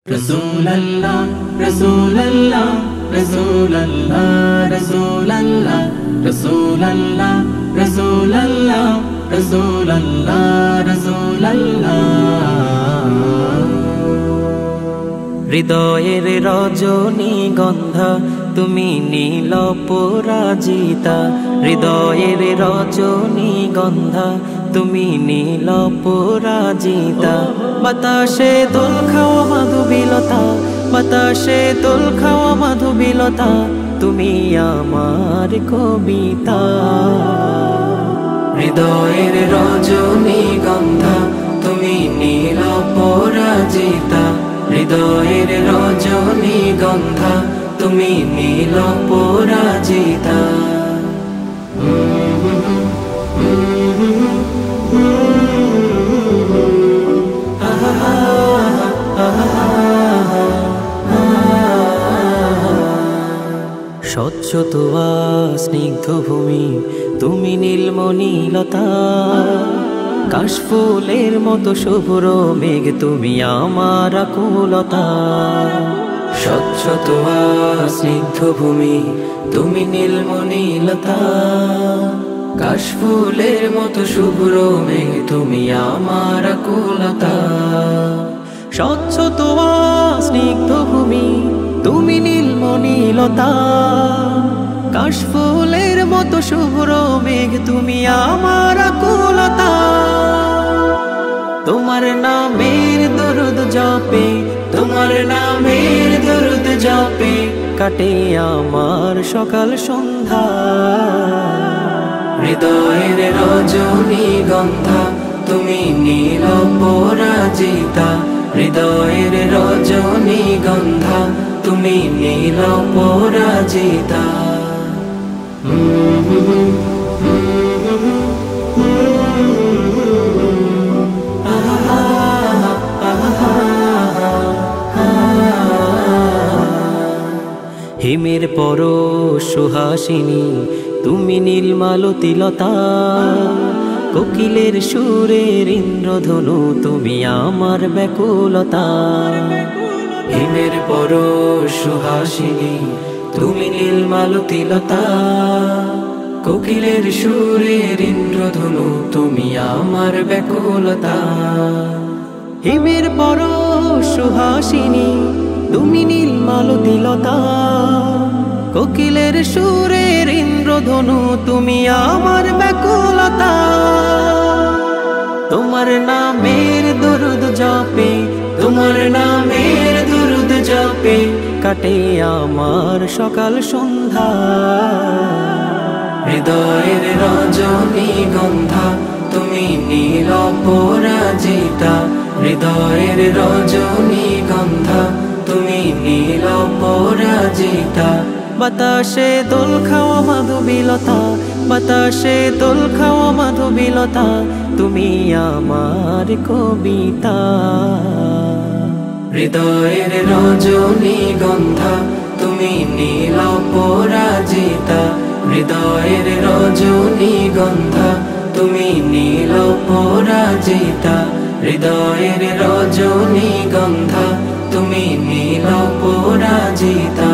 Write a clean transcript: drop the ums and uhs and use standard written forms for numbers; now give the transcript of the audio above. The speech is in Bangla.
Rasulallah, Rasulallah, Rasulallah, Rasulallah, Rasulallah, Rasulallah, Rasulallah, Rasulallah. হৃদয়ের রজনীগন্ধা তুমি নীল পরাজিতা, হৃদয়ের রজনীগন্ধা তুমি নীল পরাজিতা। বাতাসে দোল খাওয়া মাধুবিলতা, বাতাসে দোল খাওয়া মাধুবিলতা, তুমি আমার কবিতা। হৃদয়ের রজনীগন্ধা তুমি নীল পরাজিতা, হৃদয়ের রজনীগন্ধা তুমি নীল পরাজিতা। স্বচ্ছ তোয়া স্নিগ্ধ ভূমি তুমি নীলমণিলতা, কাশফুলের মতো শুভ্র মেঘ তুমি আমার আকুলতা। স্বচ্ছ তোয়া স্নিগ্ধ ভূমি তুমি নীলমণিলতা, কাশফুলের মতো শুভ্র মেঘ তুমি আমার আকুলতা। স্বচ্ছ তোয়া স্নিগ্ধ ভূমি তুমি নীলমণিলতা, কাশফুলের মতো শুভ্র মেঘ তুমি আমার আকুলতা। তোমার নামের দরুদ জপে, তোমার নামের দরুদ জপে কাটে আমার সকাল সন্ধ্যা। হৃদয়ের রজনীগন্ধা তুমি নীল পরাজিতা, হৃদয়ের রজনীগন্ধা তুমি নীল পরাজিতা। হিমের পর সুহাসিনী তুমি নীলমালতিলতা, কোকিলের সুরের ইন্দ্রধনু তুমি আমার ব্যাকুলতা। হিমের পর সুহাসিনী তুমি নীলমালতিলতা, কোকিলের সুরের ইন্দ্রধনু তুমি আমার ব্যাকুলতা। হিমের পর সুহাসিনী তুমি নীলমালতিলতা, কোকিলের সুরের ইন্দ্রধনু তুমি আমার ব্যাকুলতা। তোমার নামের দরুদ জপে, তোমার নামের দরুদ জপে কাটে আমার সকাল সন্ধ্যা। হৃদয়ের রজনীগন্ধা তুমি নীল পরাজিতা, হৃদয়ের রজনীগন্ধা তুমি নীল পরাজিতা। বাতাসে দোল খাওয়া মাধুবিলতা, বাতাসে দোল খাওয়া মাধুবিলতা, তুমি আমার কবিতা। হৃদয়ের রজনীগন্ধা তুমি নীল পরাজিতা, হৃদয়ের রজনীগন্ধা তুমি নীল পরাজিতা, হৃদয়ের রজনীগন্ধা তুমি নীল পরাজিতা।